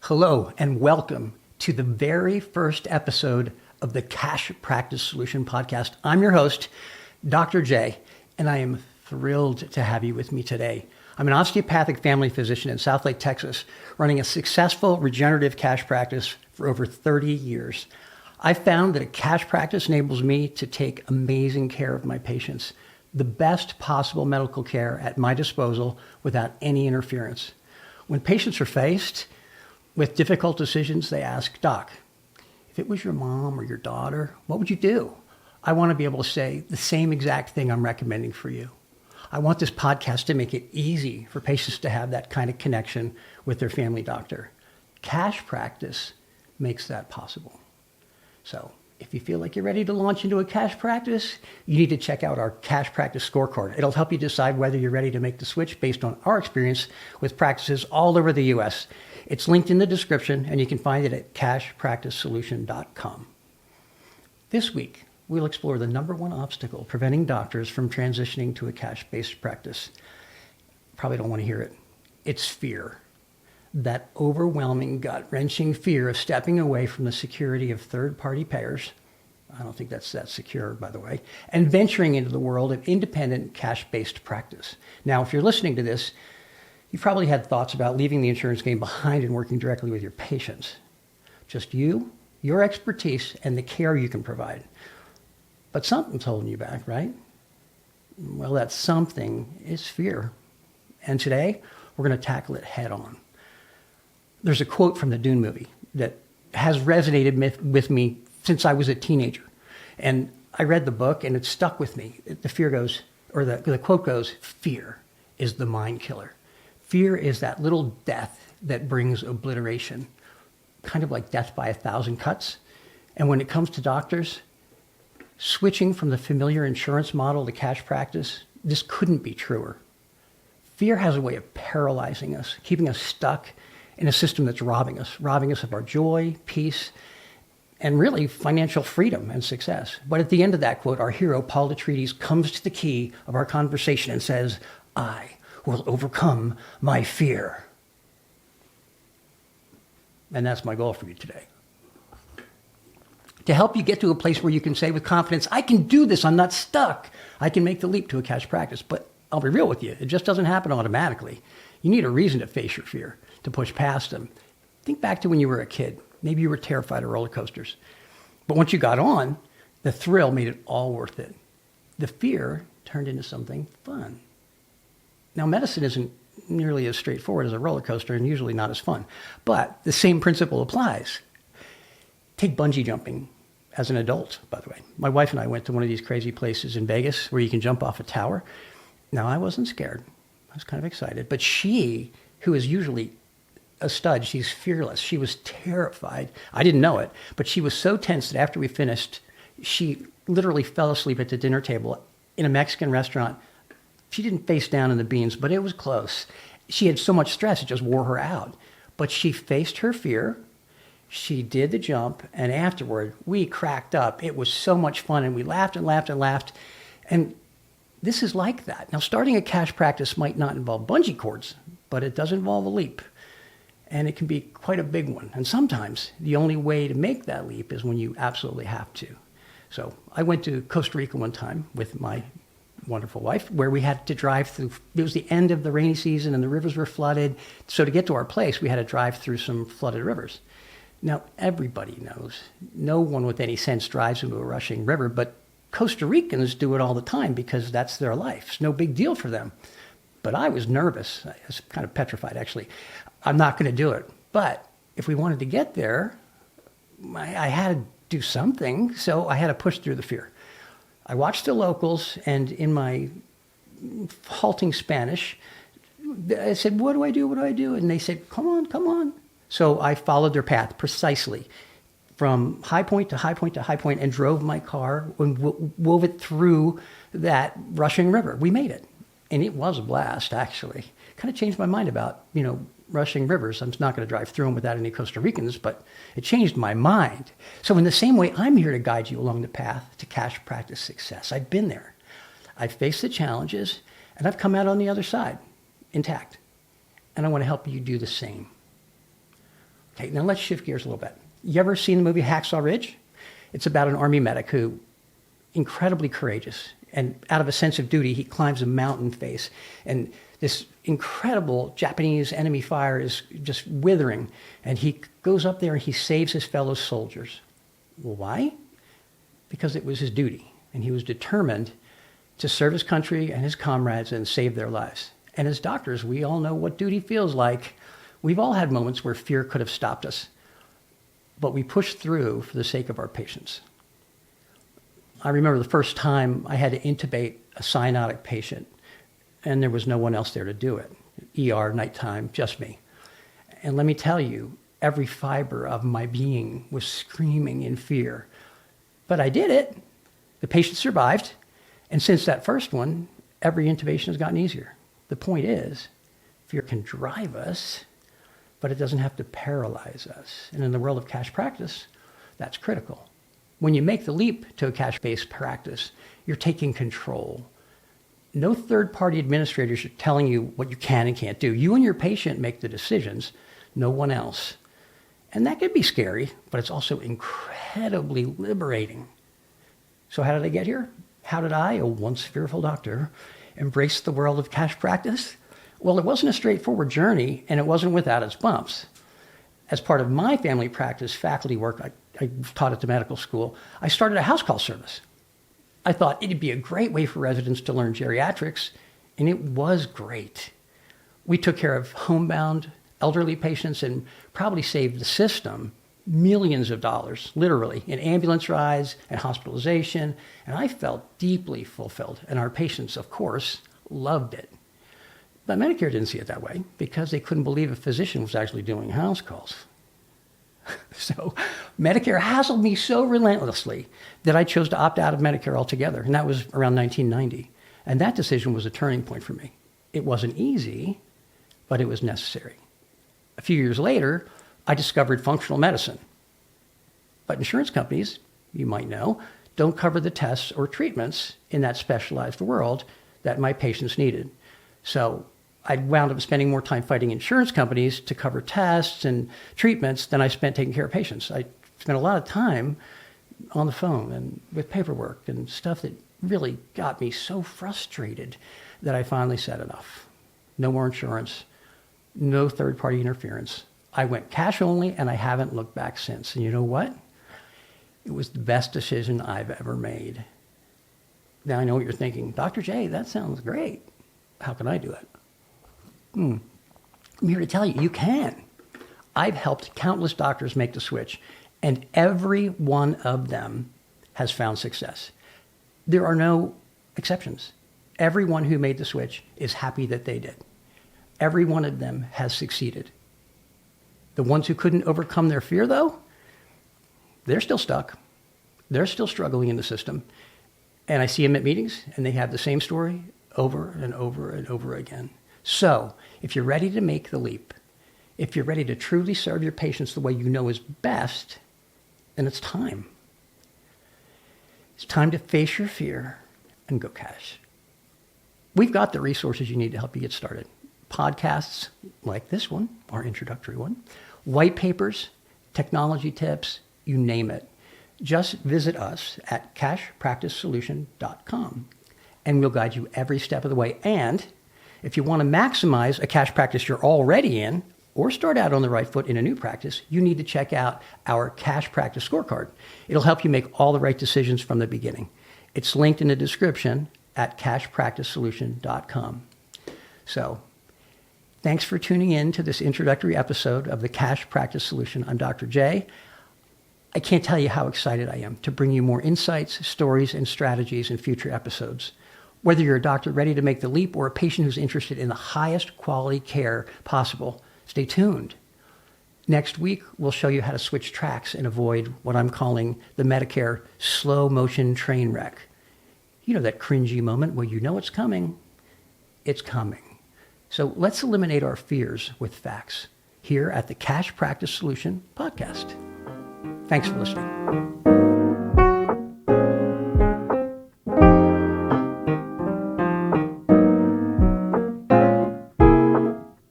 Hello and welcome to the very first episode of the Cash Practice Solution Podcast. I'm your host, Dr. J, and I am thrilled to have you with me today. I'm an osteopathic family physician in Southlake, Texas, running a successful regenerative cash practice for over 30 years. I found that a cash practice enables me to take amazing care of my patients, the best possible medical care at my disposal without any interference. When patients are faced with difficult decisions, they ask, Doc, if it was your mom or your daughter, what would you do? I want to be able to say the same exact thing I'm recommending for you. I want this podcast to make it easy for patients to have that kind of connection with their family doctor. Cash practice makes that possible. So if you feel like you're ready to launch into a cash practice, you need to check out our cash practice scorecard. It'll help you decide whether you're ready to make the switch based on our experience with practices all over the U.S. It's linked in the description, and you can find it at cashpracticesolution.com. This week, we'll explore the number one obstacle preventing doctors from transitioning to a cash-based practice. Probably don't want to hear it. It's fear. That overwhelming, gut-wrenching fear of stepping away from the security of third-party payers. I don't think that's that secure, by the way, and venturing into the world of independent cash-based practice. Now, if you're listening to this, you've probably had thoughts about leaving the insurance game behind and working directly with your patients. Just you, your expertise, and the care you can provide. But something's holding you back, right? Well, that something is fear. And today, we're going to tackle it head on. There's a quote from the Dune movie that has resonated with me since I was a teenager. And I read the book and it stuck with me. The quote goes, fear is the mind killer. Fear is that little death that brings obliteration, kind of like death by 1,000 cuts. And when it comes to doctors, switching from the familiar insurance model to cash practice, this couldn't be truer. Fear has a way of paralyzing us, keeping us stuck in a system that's robbing us of our joy, peace, and really financial freedom and success. But at the end of that quote, our hero, Paul Atreides, comes to the key of our conversation and says, I will overcome my fear. And that's my goal for you today. To help you get to a place where you can say with confidence, I can do this, I'm not stuck. I can make the leap to a cash practice. But I'll be real with you, it just doesn't happen automatically. You need a reason to face your fear, to push past them. Think back to when you were a kid. Maybe you were terrified of roller coasters. But once you got on, the thrill made it all worth it. The fear turned into something fun. Now, medicine isn't nearly as straightforward as a roller coaster and usually not as fun. But the same principle applies. Take bungee jumping as an adult, by the way. My wife and I went to one of these crazy places in Vegas where you can jump off a tower. Now, I wasn't scared. I was kind of excited. But she, who is usually a stud, she's fearless. She was terrified. I didn't know it, but she was so tense that after we finished, she literally fell asleep at the dinner table in a Mexican restaurant. She didn't face down in the beans, but it was close. She had so much stress, it just wore her out. But she faced her fear. She did the jump, and afterward, we cracked up. It was so much fun, and we laughed and laughed and laughed. And this is like that. Now, starting a cash practice might not involve bungee cords, but it does involve a leap. And it can be quite a big one. And sometimes the only way to make that leap is when you absolutely have to. So I went to Costa Rica one time with my wonderful wife, where we had to drive through. It was the end of the rainy season and the rivers were flooded. So to get to our place, we had to drive through some flooded rivers. Now, everybody knows, no one with any sense drives into a rushing river, but Costa Ricans do it all the time because that's their life. It's no big deal for them. But I was nervous. I was kind of petrified, actually. I'm not going to do it. But if we wanted to get there, I had to do something, so I had to push through the fear. I watched the locals, and in my halting Spanish, I said, what do I do? What do I do? And they said, come on, come on. So I followed their path precisely from high point to high point to high point and drove my car and wove it through that rushing river. We made it. And it was a blast, actually. Kind of changed my mind about, rushing rivers. I'm not going to drive through them without any Costa Ricans, but it changed my mind. So in the same way, I'm here to guide you along the path to cash practice success. I've been there. I've faced the challenges, and I've come out on the other side, intact. And I want to help you do the same. Okay, now let's shift gears a little bit. You ever seen the movie Hacksaw Ridge? It's about an Army medic who, incredibly courageous, and out of a sense of duty, he climbs a mountain face. And this incredible Japanese enemy fire is just withering. And he goes up there and he saves his fellow soldiers. Well, why? Because it was his duty. And he was determined to serve his country and his comrades and save their lives. And as doctors, we all know what duty feels like. We've all had moments where fear could have stopped us, but we pushed through for the sake of our patients. I remember the first time I had to intubate a cyanotic patient, and there was no one else there to do it. ER, nighttime, just me. And let me tell you, every fiber of my being was screaming in fear. But I did it. The patient survived. And since that first one, every intubation has gotten easier. The point is, fear can drive us, but it doesn't have to paralyze us. And in the world of cash practice, that's critical. When you make the leap to a cash-based practice, you're taking control. No third-party administrators are telling you what you can and can't do. You and your patient make the decisions, no one else. And that could be scary, but it's also incredibly liberating. So how did I get here? How did I, a once fearful doctor, embrace the world of cash practice? Well, it wasn't a straightforward journey, and it wasn't without its bumps. As part of my family practice faculty work, I taught at the medical school, I started a house call service. I thought it'd be a great way for residents to learn geriatrics, and it was great. We took care of homebound elderly patients and probably saved the system millions of dollars, literally, in ambulance rides and hospitalization, and I felt deeply fulfilled, and our patients, of course, loved it. But Medicare didn't see it that way because they couldn't believe a physician was actually doing house calls. So Medicare hassled me so relentlessly that I chose to opt out of Medicare altogether, and that was around 1990. And that decision was a turning point for me. It wasn't easy, but it was necessary. A few years later, I discovered functional medicine. But insurance companies, you might know, don't cover the tests or treatments in that specialized world that my patients needed. So I wound up spending more time fighting insurance companies to cover tests and treatments than I spent taking care of patients. I spent a lot of time on the phone and with paperwork and stuff that really got me so frustrated that I finally said enough. No more insurance, no third-party interference. I went cash only, and I haven't looked back since. And you know what? It was the best decision I've ever made. Now I know what you're thinking. Dr. J, that sounds great. How can I do it? I'm here to tell you, you can. I've helped countless doctors make the switch, and every one of them has found success. There are no exceptions. Everyone who made the switch is happy that they did. Every one of them has succeeded. The ones who couldn't overcome their fear, though, they're still stuck. They're still struggling in the system. And I see them at meetings, and they have the same story over and over and over again. So if you're ready to make the leap, if you're ready to truly serve your patients the way you know is best, then it's time. It's time to face your fear and go cash. We've got the resources you need to help you get started. Podcasts like this one, our introductory one, white papers, technology tips, you name it. Just visit us at cashpracticesolution.com and we'll guide you every step of the way. And if you want to maximize a cash practice you're already in or start out on the right foot in a new practice, you need to check out our cash practice scorecard. It'll help you make all the right decisions from the beginning. It's linked in the description at cashpracticesolution.com. So, thanks for tuning in to this introductory episode of the Cash Practice Solution. I'm Dr. J. I can't tell you how excited I am to bring you more insights, stories, and strategies in future episodes. Whether you're a doctor ready to make the leap or a patient who's interested in the highest quality care possible, stay tuned. Next week, we'll show you how to switch tracks and avoid what I'm calling the Medicare slow motion train wreck. You know that cringy moment where you know it's coming. It's coming. So let's eliminate our fears with facts here at the Cash Practice Solution podcast. Thanks for listening.